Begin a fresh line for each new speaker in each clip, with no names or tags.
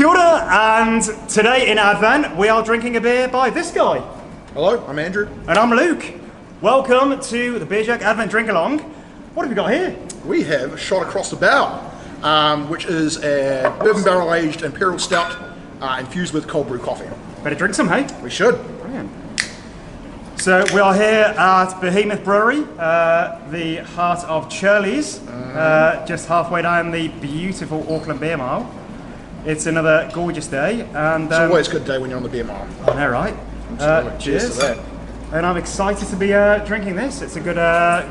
Kia ora, and today in Advent we are drinking a beer by this guy.
Hello, I'm Andrew.
And I'm Luke. Welcome to the Beer Jack Advent Drink Along. What have we got here?
We have Shot Across the Bow, which is a bourbon barrel aged imperial stout infused with cold brew coffee.
Better drink some, hey?
We should.
Brilliant. So we are here at Behemoth Brewery, the heart of Churley's, just halfway down the beautiful Auckland Beer Mile. It's another gorgeous day, and
It's always a good day when you're on the beer mile.
I know, right?
Cheers to that.
And I'm excited to be drinking this. It's a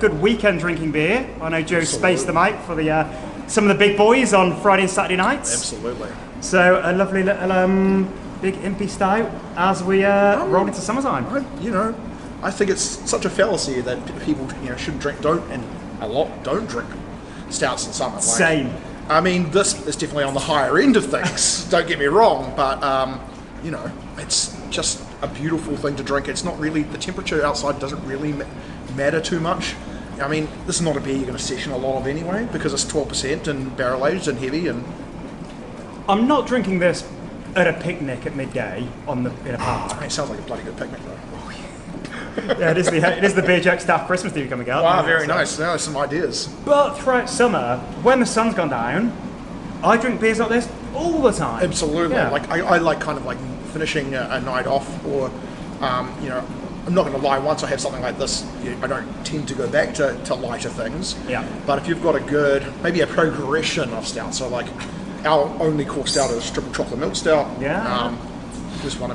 good weekend drinking beer. I know Joe spaced them out for the some of the big boys on Friday and Saturday nights.
Absolutely.
So a lovely little big impy stout as we roll into summertime.
I think it's such a fallacy that people should drink, don't drink stouts in summer.
Same.
I mean, this is definitely on the higher end of things. Don't get me wrong, but it's just a beautiful thing to drink. It's not really, the temperature outside doesn't really matter too much. I mean, this is not a beer you're going to session a lot of anyway, because it's 12% and barrel aged and heavy. And
I'm not drinking this at a picnic at midday in a park.
It sounds like a bloody good picnic though.
Yeah, it is the Beer Jack staff Christmas tea coming up.
Wow, very nice. Now there's some ideas.
But throughout summer, when the sun's gone down, I drink beers like this all the time.
Absolutely.
Yeah.
Like I like kind of like finishing a night off, or I'm not going to lie. Once I have something like this, I don't tend to go back to lighter things.
Yeah.
But if you've got maybe a progression of stout, so like our only core stout is triple chocolate milk stout.
Yeah.
It was one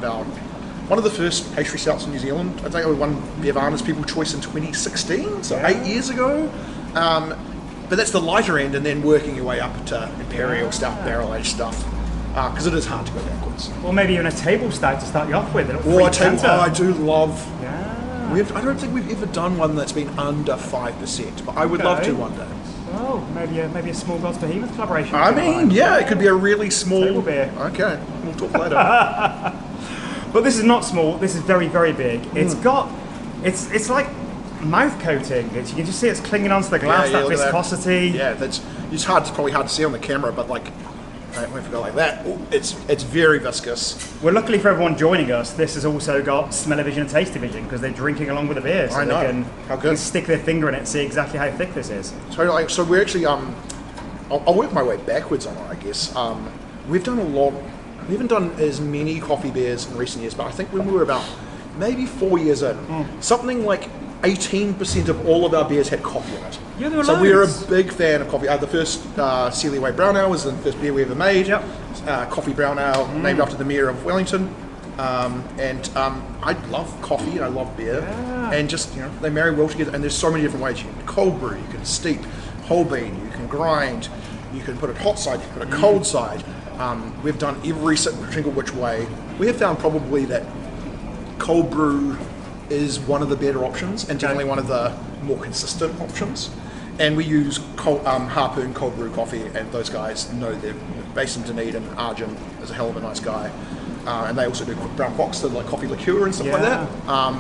of the first pastry stouts in New Zealand. I think we won Bevan's People's Choice in 2016, so 8 years ago. But that's the lighter end, and then working your way up to imperial stout, barrel aged stuff, because it is hard to go backwards.
Or maybe even a table stout to start you off with.
I do love.
Yeah.
I don't think we've ever done one that's been under 5%, but I would love to one day.
Oh, maybe a Small Gods Behemoth collaboration.
I mean, yeah, it could be a really small
table beer.
Okay, we'll talk later.
But this is not small. This is very, very big. It's like mouth coating. You can just see it's clinging onto the glass. That viscosity.
It's probably hard to see on the camera, but like when we go like that, it's very viscous.
Well, luckily for everyone joining us, this has also got smell-o-vision and taste-o-vision because they're drinking along with the beer, so they can stick their finger in it and see exactly how thick this is.
So we're actually I'll work my way backwards on it, I guess. We've done a lot. We haven't done as many coffee beers in recent years, but I think when we were about maybe 4 years in, something like 18% of all of our beers had coffee in it.
Yeah, there were
so
loads.
we're a big fan of coffee. The first Sealy Way Brown Ale was the first beer we ever made.
Yep.
Coffee Brown Ale, named after the Mayor of Wellington. I love coffee and I love beer.
Yeah.
And just, they marry well together. And there's so many different ways. You can cold brew, you can steep, whole bean, you can grind, you can put it hot side, you can put it cold side. We've done every single which way. We have found probably that cold brew is one of the better options and definitely one of the more consistent options. And we use Harpoon cold brew coffee, and those guys know they're based in Dunedin. Arjun is a hell of a nice guy. And they also do Brown Fox, the like coffee liqueur and stuff like that.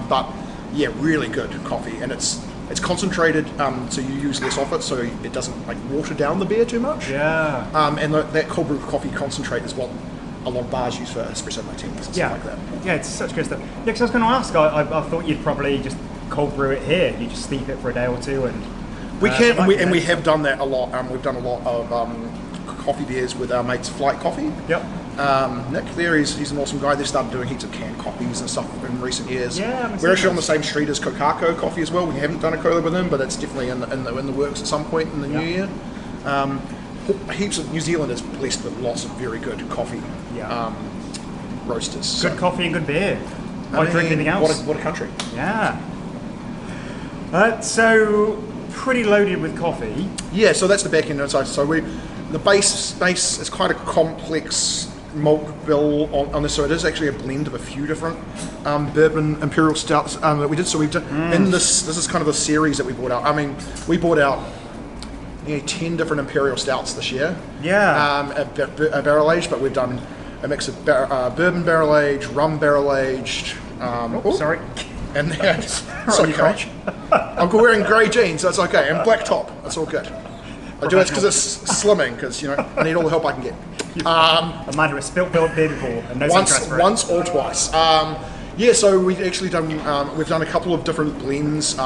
But yeah, really good coffee, and it's concentrated, so you use less of it, so it doesn't like water down the beer too much.
Yeah.
And that cold brew coffee concentrate is what a lot of bars use for espresso martinis and stuff like that.
Yeah, it's such good stuff. Yeah, because I was going to ask, I thought you'd probably just cold brew it here. You just steep it for a day or two, and
we can, and we have done that a lot. We've done a lot of coffee beers with our mates Flight Coffee.
Yep.
Nick there, he's an awesome guy. They started doing heaps of canned coffees and stuff in recent years.
Yeah,
we're actually on the same street as Kokako Coffee as well. We haven't done a collab with them, but it's definitely in the works at some point in the new year. Heaps of New Zealand is blessed with lots of very good coffee roasters.
Good coffee and good beer. Why drink anything else?
What a country.
Yeah. So pretty loaded with coffee.
Yeah, so that's the back end. So the base is quite a complex malt bill on this, so it is actually a blend of a few different bourbon imperial stouts that we did. So we've done in this is kind of a series that we brought out. I mean, we brought out 10 different imperial stouts this year.
Yeah.
A barrel aged, but we've done a mix of bourbon barrel aged, rum barrel aged.
Sorry.
And then sorry, coach. I'm wearing grey jeans, so it's okay, and black top. That's all good. I do it because it's slimming, because I need all the help I can get.
Amanda has spilt beer before and no interest for it.
Once or twice. Yeah, so we've actually done we've done a couple of different blends.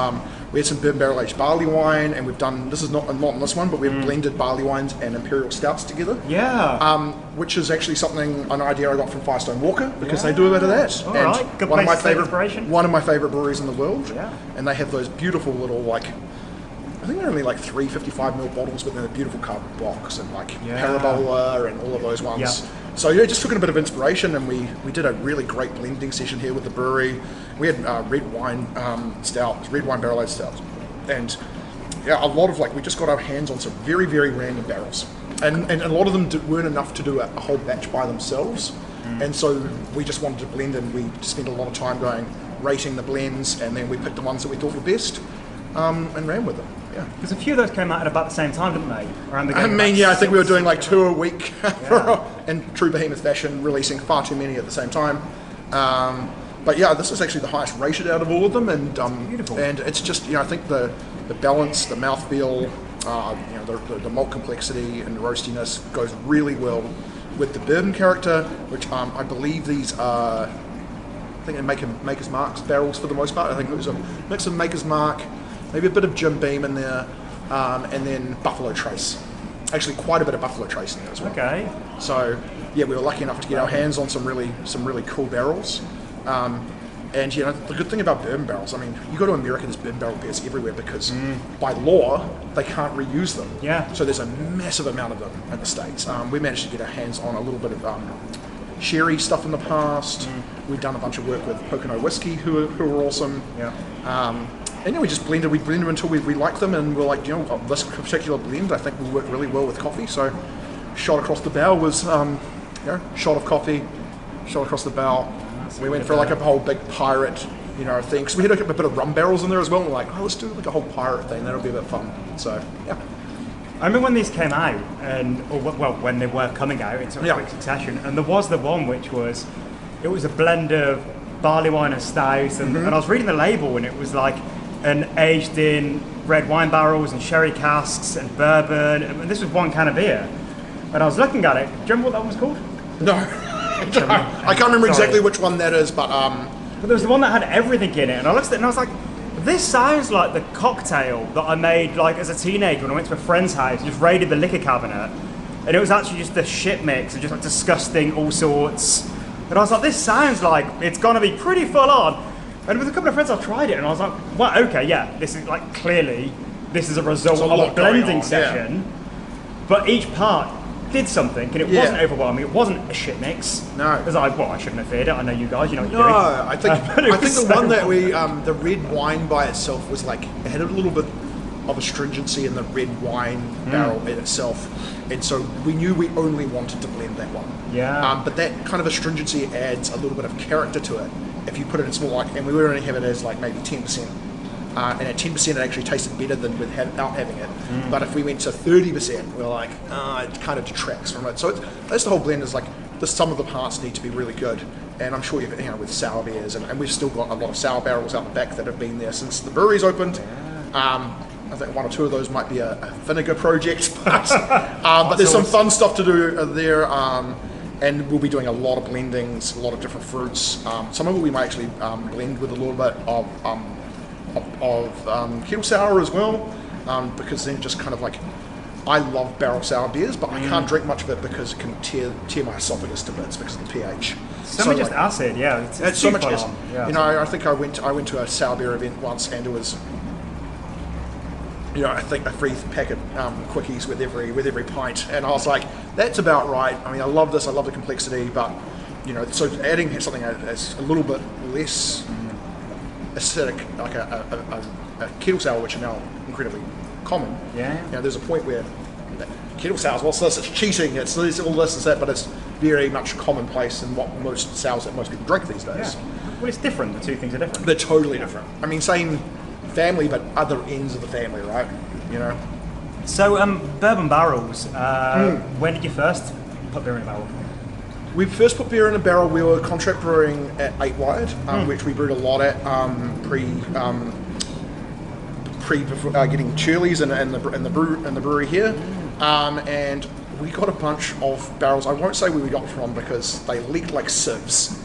We had some bourbon barrel aged barley wine, and we've done this is not in this one, but we've blended barley wines and imperial stouts together.
Yeah.
Which is actually an idea I got from Firestone Walker because they do a bit of that.
All right. Good place to take inspiration.
One of my favorite breweries in the world.
Yeah.
And they have those beautiful little I think they're only like 355ml bottles, but they're a beautiful cardboard box and Parabola and all of those ones.
Yeah.
So just took a bit of inspiration, and we did a really great blending session here with the brewery. We had red wine barrel aged stouts, and a lot of we just got our hands on some very, very random barrels, and a lot of them weren't enough to do a whole batch by themselves, and so we just wanted to blend, and we spent a lot of time rating the blends, and then we picked the ones that we thought were best, and ran with them. Yeah.
Because a few of those came out at about the same time, didn't they?
I think we were doing 2 a week in true Behemoth fashion, releasing far too many at the same time. But yeah, this is actually the highest rated out of all of them, and
beautiful.
And it's just I think the balance, the mouthfeel, the malt complexity and the roastiness goes really well with the bourbon character, which I believe these are. I think they're Maker's Mark's barrels for the most part. I think it was a mix of Maker's Mark, maybe a bit of Jim Beam in there, and then Buffalo Trace. Actually, quite a bit of Buffalo Trace in there as well.
Okay.
So, yeah, we were lucky enough to get our hands on some really cool barrels. And the good thing about bourbon barrels, you go to America, there's bourbon barrel beers everywhere because by law they can't reuse them.
Yeah.
So there's a massive amount of them in the States. We managed to get our hands on a little bit of sherry stuff in the past. We've done a bunch of work with Pocono Whiskey, who are awesome.
Yeah.
And we just blended them until we liked them, and we're like, this particular blend I think will work really well with coffee. So, shot across the bow was, shot of coffee, shot across the bow. We went for a whole big pirate, thing. Because we had a bit of rum barrels in there as well. And we're like, let's do a whole pirate thing. That'll be a bit fun. So, yeah.
I remember when these came out, when they were coming out in sort of quick succession, and there was the one which was, it was a blend of barley wine and stout, and I was reading the label, and it was and aged in red wine barrels and sherry casks and bourbon, and this was one can of beer. And I was looking at it. Do you remember what that one was called?
No. I can't remember exactly which one that is, but
there was the one that had everything in it, and I looked at it and I was like, this sounds like the cocktail that I made as a teenager when I went to a friend's house, just raided the liquor cabinet, and it was actually just a shit mix of just disgusting all sorts. And I was like, this sounds like it's gonna be pretty full on. And with a couple of friends, I tried it, and I was like, well, okay, yeah, this is clearly, this is a result of a blending session, but each part did something, and it wasn't overwhelming. It wasn't a shit mix.
No.
Because I shouldn't have feared it. I know you guys, you know what you're
doing.
No,
I think the one that we, the red wine by itself was it had a little bit of astringency in the red wine barrel in itself, and so we knew we only wanted to blend that one.
Yeah.
But that kind of astringency adds a little bit of character to it if you put it in small, and we would only have it as maybe 10%. And at 10% it actually tasted better than without having it. But if we went to 30%, we're like, it kind of detracts from it. So that's the whole blend is some of the parts need to be really good. And I'm sure with sour beers, and we've still got a lot of sour barrels out the back that have been there since the brewery's opened. I think one or two of those might be a vinegar project, but there's some fun stuff to do there. And we'll be doing a lot of blendings, a lot of different fruits. Some of it we might actually blend with a little bit of kettle sour as well, because then just kind of I love barrel sour beers, but I can't drink much of it because it can tear my esophagus to bits because of the pH.
So just acid, yeah.
It's so much acid.
Yeah,
I think I went to a sour beer event once, and it was, I think a free packet quickies with every pint, and I was like, that's about right. I mean, I love this. I love the complexity, but so adding something that's a little bit less acidic, like a kettle sour, which are now incredibly common.
Yeah.
There's a point where kettle sours, what's this? It's cheating. It's this, all this, and that, but it's very much commonplace in what most sours that most people drink these days.
Yeah. Well, it's different. The two things are different.
They're totally different. I mean, same family, but other ends of the family, right?
So, bourbon barrels. When did you first put beer in a barrel?
We first put beer in a barrel. We were contract brewing at 8 Wired, which we brewed a lot at pre getting Churley's and the brewery here. And we got a bunch of barrels. I won't say where we got them from because they leaked like sieves.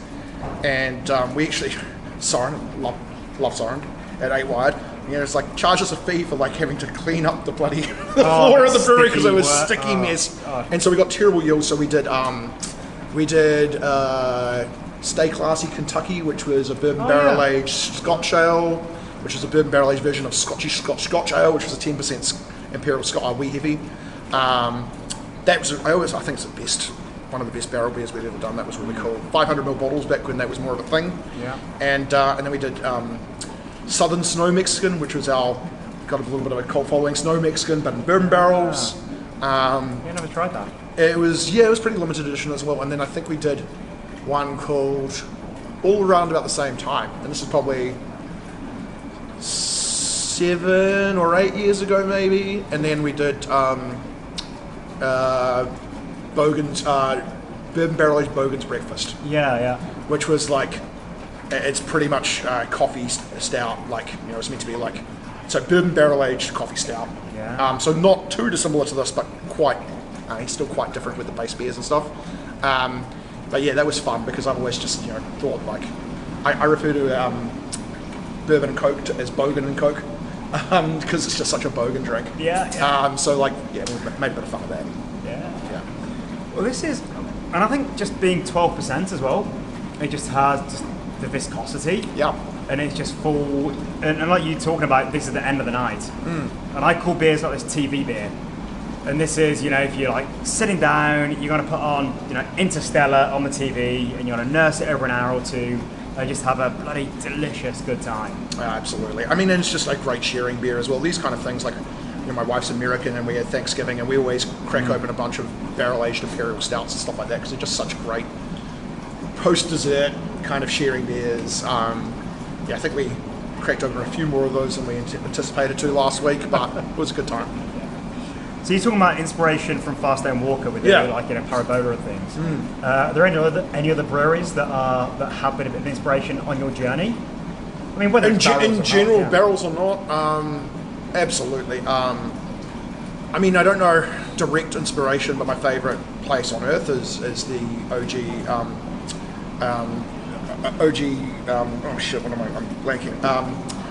And we actually, Soren, love Soren, at 8 Wide, it's like charge us a fee for like having to clean up the bloody floor of the brewery because it was sticky mess. And so we got terrible yields. So we did Stay Classy Kentucky, which was a bourbon barrel aged Scotch ale, which is a bourbon barrel aged version of Scotch ale, which was a 10% Imperial Scotch wee heavy. That was I think it's the best. One of the best barrel beers we've ever done. That was really cool. 500ml bottles back when that was more of a thing.
Yeah.
And then we did Southern Snow Mexican, which was got a little bit of a cult following. Snow Mexican, but in bourbon barrels.
Never tried that.
It was pretty limited edition as well. And then I think we did one called all around about the same time. And this is probably 7 or 8 years ago maybe. And then we did Bogan's bourbon barrel aged Bogan's Breakfast.
Yeah.
Which was like, it's pretty much coffee stout. Like it's meant to be like, so bourbon barrel aged coffee stout.
Yeah.
So not too dissimilar to this, but still quite different with the base beers and stuff. But yeah, that was fun because I've always just thought like, I refer to bourbon and Coke as Bogan and Coke because it's just such a Bogan drink.
Yeah.
So like, we made a bit of fun of that.
Yeah. Well, this is, and I think just being 12% as well, it just has just the viscosity.
Yeah.
And it's just full, and like you talking about, this is the end of the night. And I call beers like this TV beer. And this is, if you're like sitting down, you're going to put on, Interstellar on the TV, and you're going to nurse it over an hour or two, and just have a bloody delicious good time.
Absolutely. I mean, and it's just a great sharing beer as well. These kind of things, like, my wife's American, and we had Thanksgiving, and we always crack open a bunch of barrel-aged Imperial Stouts and stuff like that, because they're just such great post-dessert kind of sharing beers. I think we cracked open a few more of those than we anticipated to last week, but it was a good time.
So you're talking about inspiration from Fast and Walker with Parabola and things. Are there any other breweries that have been a bit of inspiration on your journey? I mean, whether
in general, barrels or not, absolutely. I mean, I don't know direct inspiration, but my favourite place on earth is the OG. Oh shit! What am I? I'm blanking.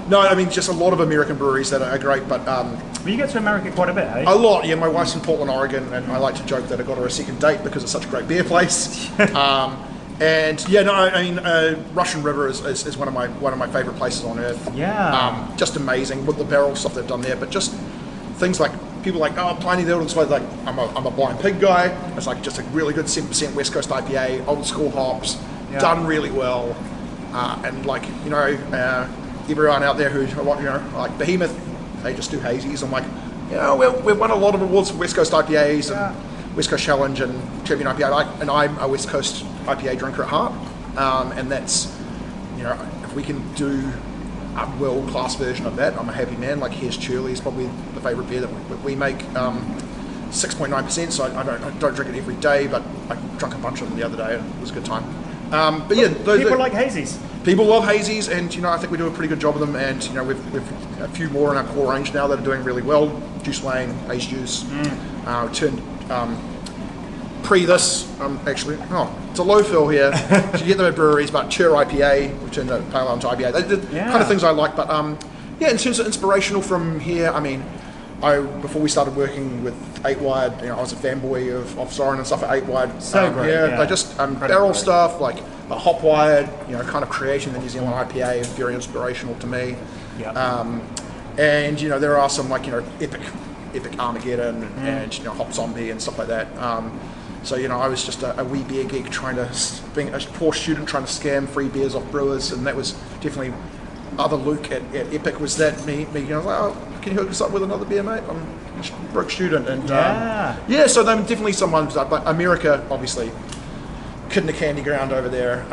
No, I mean just a lot of American breweries that are great, but.
Well, you get to America quite a bit, eh?
A lot, yeah. My wife's in Portland, Oregon, and I like to joke that I got her a second date because it's such a great beer place. And yeah, no, I mean, Russian River is one of my favorite places on earth.
Yeah.
Just amazing with the barrel stuff they've done there, but just things like people like Pliny the Elder's Way. Like I'm a Blind Pig guy. It's like just a really good 7% West Coast IPA, old school hops, done really well, and like everyone out there who like Behemoth. They just do hazies. I'm like, we've won a lot of awards for West Coast IPAs and West Coast Challenge and Champion IPA. And I'm a West Coast IPA drinker at heart. And that's, if we can do a world-class version of that, I'm a happy man. Like Here's Churley is probably the favourite beer that we make. 6.9%, so I don't drink it every day, but I drank a bunch of them the other day and it was a good time. But yeah,
people like hazies.
People love hazies, and I think we do a pretty good job of them. And we've a few more in our core range now that are doing really well. Juice Lane, Haze Juice. Turned pre this actually. It's a low fill here. So you get them at breweries, but Chur IPA. We turned the pale ale into IPA. They did kind of things I like, but in terms of inspirational from here, I mean, before we started working with 8 Wide, I was a fanboy of Soren and stuff at 8 Wide.
So great.
They just barrel stuff like Hopwired, kind of creation the New Zealand IPA is very inspirational to me. And there are some like epic Armageddon and Hop Zombie and stuff like that. So I was just a wee beer geek being a poor student trying to scam free beers off brewers, and that was definitely other Luke at Epic was that me. I was like, can you hook us up with another beer, mate? I'm a broke student, and so they're definitely someone. But America, obviously, kid in the candy ground over there.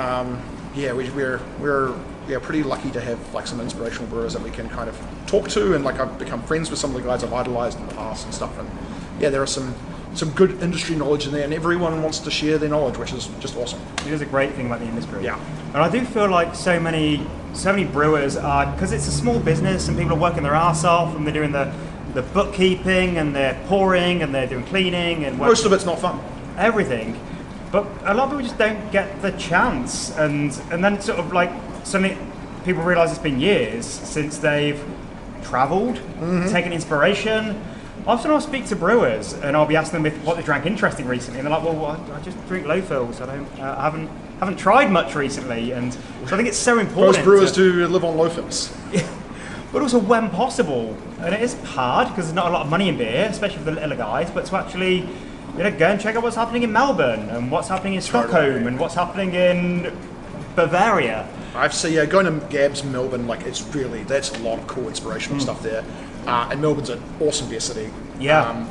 We're pretty lucky to have like some inspirational brewers that we can kind of talk to, and like I've become friends with some of the guys I've idolized in the past and stuff. And there are some good industry knowledge in there, and everyone wants to share their knowledge, which is just awesome.
It is a great thing about the industry.
Yeah.
And I do feel like so many brewers are, because it's a small business and people are working their arse off and they're doing the the bookkeeping, and they're pouring, and they're doing cleaning, and
Most of it's not fun.
everything. But a lot of people just don't get the chance, and then it's sort of like suddenly people realise it's been years since they've travelled, taken inspiration. Often I'll speak to brewers and I'll be asking them what they drank interesting recently, and they're like, "Well, I just drink low fills. I haven't tried much recently." And so I think it's so important.
Most brewers do live on low fills.
But also when possible, and it is hard because there's not a lot of money in beer, especially for the littler guys. But to actually, go and check out what's happening in Melbourne and what's happening in Stockholm and what's happening in Bavaria.
I've seen going to Gabs Melbourne, like that's a lot of cool inspirational stuff there. And Melbourne's an awesome beer city.
Yeah.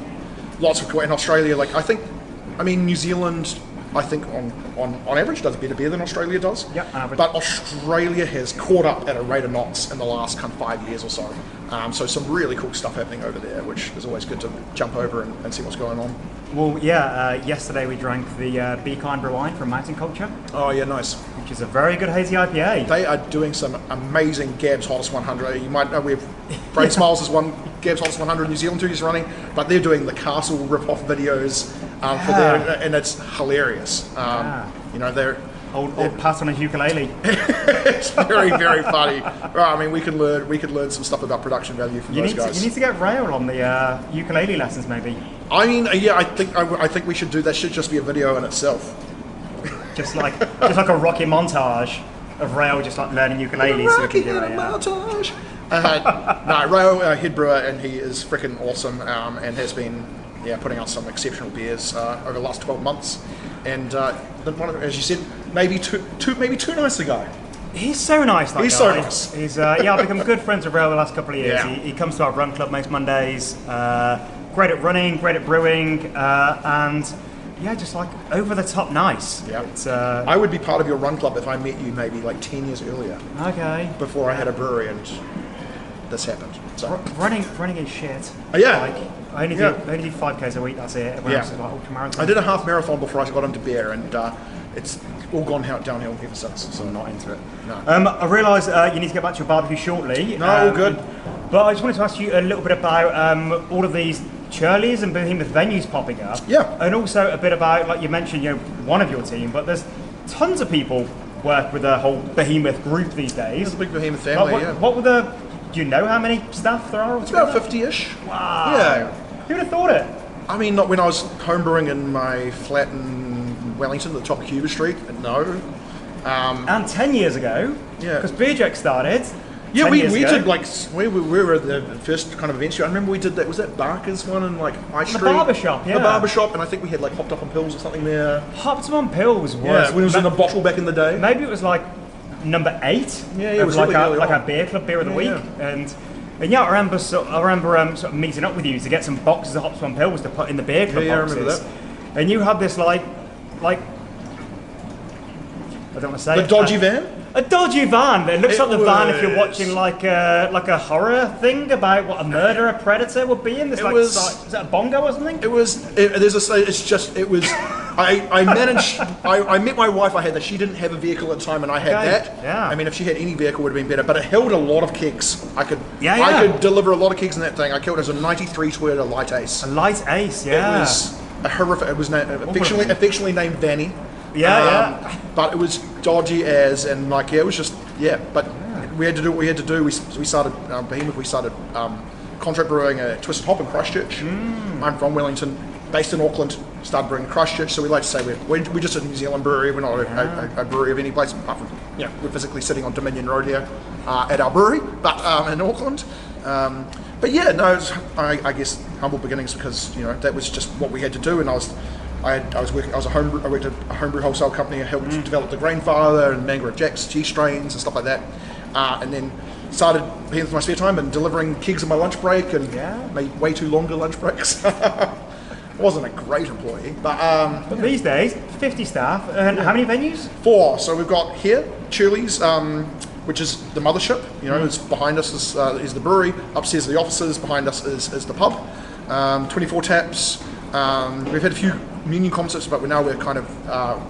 Lots of cool. In Australia, New Zealand, I think on average does better beer than Australia does.
Yeah, average.
But Australia has caught up at a rate of knots in the last kind of 5 years or so. So some really cool stuff happening over there, which is always good to jump over and see what's going on.
Well, yeah. Yesterday we drank the Be Kind Brew Wine from Mountain Culture,
Oh yeah, nice.
which is a very good hazy IPA.
They are doing some amazing Gabs Hottest 100. You might know we have Brain Smiles is one Gabs Hottest 100 in New Zealand 2 years running, but they're doing the Castle rip-off videos for their, and it's hilarious. They're
Old Pat on his ukulele.
it's very, very funny. Right, I mean, we could learn some stuff about production value from those guys.
You need to get Rail on the ukulele lessons, maybe.
I mean, yeah, I think we should do that. Should just be a video in itself.
Just like a rocky montage of Rail just like learning ukulele. So we can do
montage. No, Rail, head brewer, and he is freaking awesome, and has been putting out some exceptional beers over the last 12 months. And as you said, maybe too nice a guy.
He's so nice. That
He's
guy.
so nice.
He's I've become good friends with Rail the last couple of years.
Yeah.
He comes to our run club most Mondays. Great at running, great at brewing, and just like over the top nice.
Yeah.
It's,
I would be part of your run club if I met you maybe like 10 years earlier.
Okay.
Before I had a brewery and this happened. So
running is shit.
Yeah.
Like, I only do 5Ks a week. That's it. Everyone else is like ultra marathon.
I did a half marathon before I got into beer, and it's all gone downhill ever since. So
I'm not into it.
No.
I realise you need to get back to your barbecue shortly.
No, all good.
But I just wanted to ask you a little bit about all of these Churlies and Behemoth venues popping up.
Yeah.
And also a bit about, like you mentioned, one of your team, but there's tons of people work with the whole Behemoth group these days.
It's a big Behemoth family,
What were do you know how many staff there are?
It's about 50-ish.
Wow.
Yeah.
Who would have thought it?
I mean, not when I was homebrewing in my flat in Wellington at the top of Cuba Street. No.
And 10 years ago,
Yeah.
because Beerjack started.
Yeah,
10
we
years ago.
did we were at the first kind of events. I remember we did that. Was that Barker's one in like High Street?
barber shop, yeah.
The barber shop, and I think we had like Hopped Up on Pills or something there.
Hopped on Pills was.
Yeah, when it was in a bottle back in the day.
Maybe it was like number 8.
Yeah, it
of
was
like
really early
like
on.
a beer club beer of the week,
Yeah.
and yeah, I remember sort of meeting up with you to get some boxes of Hops on Pills to put in the beer club
Yeah, I
boxes.
remember that.
And you had this like I don't want to say
The
it,
dodgy van.
a dodgy van. It looks
It
like the van if you're
was.
watching like a horror thing about what a murderer predator would be in. This is that a bongo or something?
It was. It was. I managed. I met my wife. I had that. She didn't have a vehicle at the time, and I had
Okay,
that.
yeah.
I mean, if she had any vehicle, it would have been better. But it held a lot of kegs. I could.
Yeah,
I
yeah.
could deliver a lot of kegs in that thing. I killed it as a '93 Toyota Light Ace.
A light ace, yeah.
It was a horrific. It was affectionately named Vanny.
Yeah.
But it was dodgy as, and like, it was just, But we had to do what we had to do. We started Behemoth. We started contract brewing at Twisted Hop in Christchurch. I'm from Wellington, based in Auckland. Started brewing in Christchurch, so we like to say we're just a New Zealand brewery. We're not a brewery of any place apart from we're physically sitting on Dominion Road here at our brewery, but in Auckland. But yeah, no, it was, I guess humble beginnings because that was just what we had to do, and I worked at a homebrew wholesale company. I helped develop the Grainfather and Mangara Jacks G strains and stuff like that, and then started paying for my spare time and delivering kegs on my lunch break and made way too longer lunch breaks. I wasn't a great employee, but
These days, 50 staff, and how many venues?
4. So we've got here Churlies, which is the mothership. It's behind us is the brewery. Upstairs are the offices. Behind us is the pub. 24 taps. We've had a few union concepts, but we're kind of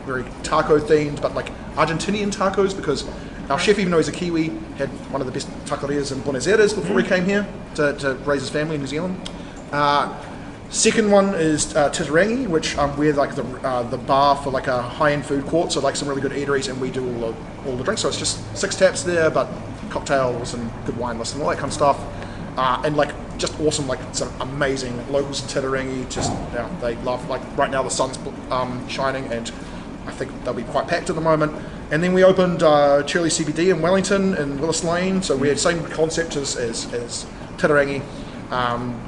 very taco themed, but like Argentinian tacos because Our chef, even though he's a Kiwi, had one of the best taquerias in Buenos Aires before he came here to raise his family in New Zealand. Second one is Titirangi, which we're like the bar for like a high-end food court, so like some really good eateries, and we do all the drinks. So it's just 6 taps there, but cocktails and good wine list and all that kind of stuff, and like just awesome, like some amazing locals in Titirangi. Just they love, like right now the sun's shining, and I think they'll be quite packed at the moment. And then we opened Shirley CBD in Wellington in Willis Lane, so we had the same concept as Titirangi.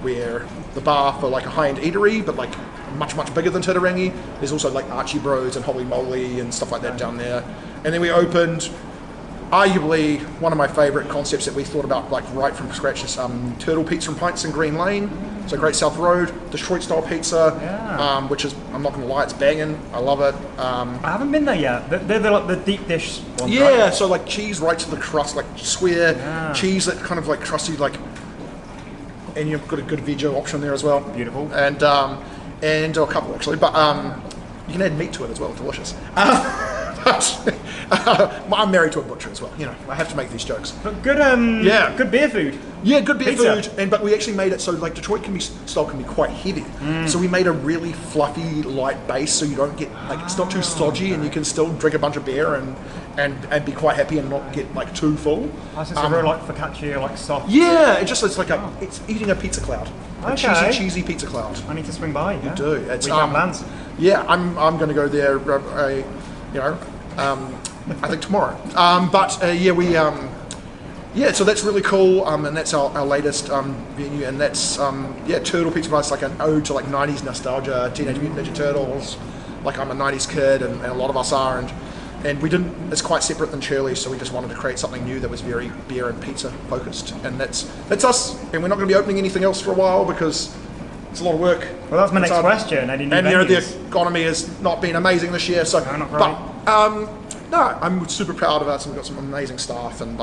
We're the bar for like a high-end eatery, but like much bigger than Titirangi. There's also like Archie Bros and Holy Moly and stuff like that down there. And then we opened arguably one of my favourite concepts that we thought about like right from scratch is Turtle Pizza and Pints in Green Lane. So Great South Road, Detroit style pizza, which is, I'm not going to lie, it's banging. I love it.
I haven't been there yet. They're like the deep dish ones,
yeah,
right?
so like cheese right to the crust, like square cheese that kind of like crusty, like, and you've got a good veggie option there as well.
Beautiful.
And a couple actually, but you can add meat to it as well. Delicious. I'm married to a butcher as well. You know, I have to make these jokes.
But good, good beer food.
Yeah, good beer
Pizza.
food. But we actually made it so like Detroit style can be quite heavy. So we made a really fluffy, light base, so you don't get like it's not too stodgy, and you can still drink a bunch of beer and be quite happy and not get like too full.
I it's a real like focaccia, like soft.
Yeah, it's like it's eating a pizza cloud. A
Okay.
cheesy pizza cloud.
I need to swing by. You
do. It's
we have plans.
Yeah, I'm going to go there. I think tomorrow. So that's really cool, and that's our latest venue, and that's Turtle Pizza Bar. It's like an ode to like 90s nostalgia, Teenage Mutant Ninja Turtles. Like I'm a 90s kid, and a lot of us are, and we didn't. It's quite separate than Shirley's, so we just wanted to create something new that was very beer and pizza focused, and that's us. And we're not going to be opening anything else for a while because it's a lot of work.
Well, that's my next question. Any new
and the
venues?
economy has not been amazing this year, so
No, not great.
no, I'm super proud of us, and we've got some amazing staff, and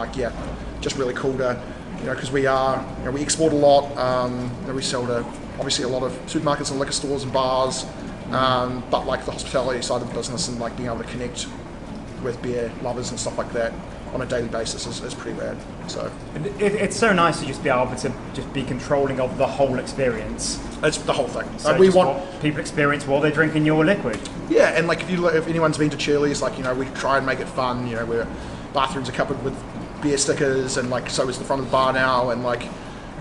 just really cool to, because we export a lot. We sell to obviously a lot of supermarkets and liquor stores and bars, but like the hospitality side of the business and like being able to connect with beer lovers and stuff like that on a daily basis is pretty rad. So
it's so nice to just be able to just be controlling of the whole experience.
it's the whole thing.
So
we
just
want
what people experience while they're drinking your liquid.
Yeah, and like if anyone's been to Chili's, like we try and make it fun. Where bathrooms are covered with beer stickers, and like so is the front of the bar now, and like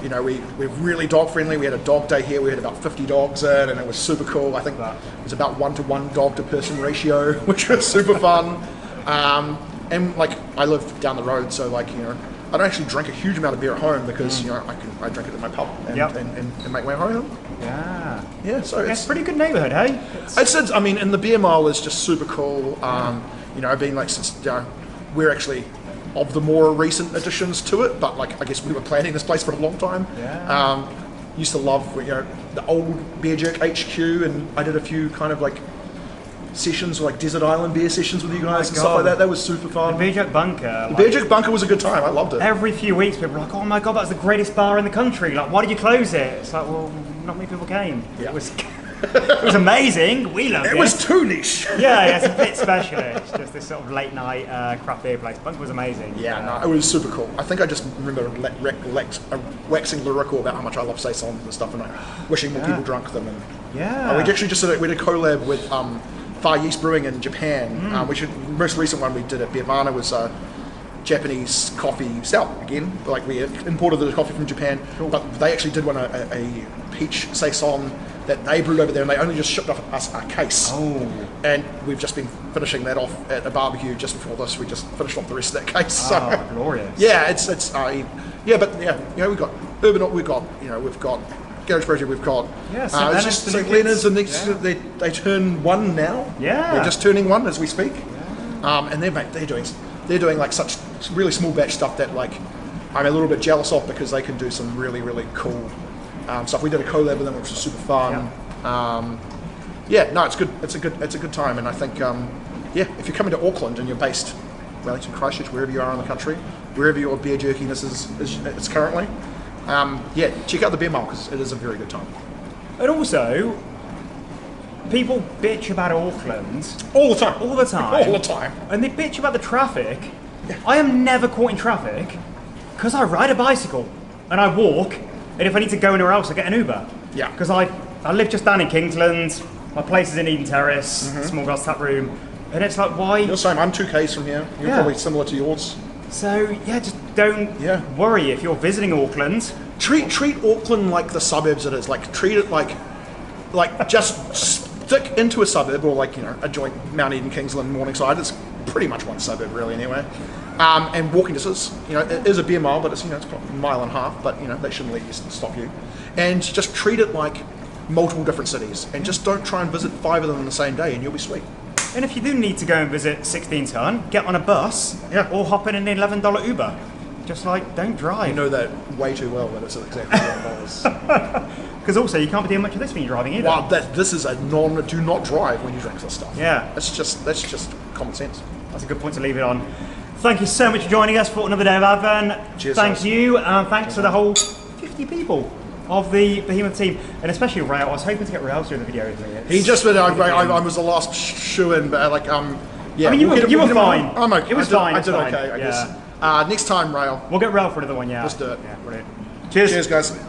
we're really dog friendly. We had a dog day here. We had about 50 dogs in, and it was super cool. I think it was about 1-to-1 dog to person ratio, which was super fun. And like I live down the road, so like I don't actually drink a huge amount of beer at home because I drink it at my pub and make my way home. Yeah. So
it's a pretty good neighbourhood, hey?
It's I mean, and the beer mile is just super cool. Been like since we're actually of the more recent additions to it, but like I guess we were planning this place for a long time. Used to love the old Beer Jerk HQ, and I did a few kind of like sessions, like desert island beer sessions with you guys and stuff like that. That was super fun.
The Beer Jerk Bunker.
The Beer Jerk Bunker was a good time. I loved it.
Every few weeks, people are like, "Oh my god, that's the greatest bar in the country! Like, why did you close it?" It's like, well, not many people came.
Yeah.
It was amazing. We loved it.
It was too niche.
Yeah, it's a bit special. It's just this sort of late night craft beer place. Bunker was amazing.
Yeah, it was super cool. I think I just remember waxing lyrical about how much I love saisons and stuff, and like wishing more people drunk them. And we actually we did a collab with Far East Brewing in Japan. Most recent one we did at Behemoth was Japanese coffee stout again. Like we imported the coffee from Japan, but they actually did one a peach saison that they brewed over there, and they only just shipped off us a case. And we've just been finishing that off at a barbecue just before this. We just finished off the rest of that case.
Glorious.
Yeah, we've got Urban, we've got Garage Project, we've got St. Leonard's, and they turn one now. They're just turning one as we speak. And they're doing like such really small batch stuff that like I'm a little bit jealous of, because they can do some really cool stuff. We did a collab with them, which was super fun. It's good. It's a good time, and I think if you're coming to Auckland and you're based Wellington, Christchurch, wherever you are in the country, wherever your beer jerkiness is currently, check out the Beer Mile, because it is a very good time.
And also, people bitch about Auckland
all the time,
all the time,
all the time,
and they bitch about the traffic. I am never caught in traffic because I ride a bicycle and I walk, and if I need to go anywhere else, I get an Uber.
Yeah.
Because I live just down in Kingsland, my place is in Eden Terrace, small girls tap room, and it's like, why?
You're the same. I'm 2Ks from here. You're probably similar to yours.
So yeah, just don't worry if you're visiting Auckland.
Treat Auckland like the suburbs it is. Like treat it like just stick into a suburb, or like, you know, a joint Mount Eden, Kingsland, Morningside. It's pretty much one suburb really anyway. And walking distance, you know, it is a beer mile, but it's, you know, it's probably a mile and a half. But you know, they shouldn't let you stop you. And just treat it like multiple different cities, and just don't try and visit 5 of them in the same day, and you'll be sweet.
And if you do need to go and visit 16 Ton, get on a bus or hop in an $11 Uber. Just like, don't drive.
You know that way too well that it's exactly $11.
Because also, you can't be doing much of this when you're driving either.
Wow, this is a do not drive when you drink this stuff.
Yeah.
That's just common sense.
That's a good point to leave it on. Thank you so much for joining us for another day of Advent.
Cheers.
Thank you, and thanks to the whole 50 people of the Behemoth team, and especially Rail. I was hoping to get Rail through the video with me.
He just went. I was the last shoe-in, but like yeah.
I mean, you were fine.
I'm okay.
It was fine.
I did okay, I guess. Next time, Rail.
We'll get Rail for another one. Yeah.
Let's do it.
Yeah, brilliant. Cheers.
Cheers, guys.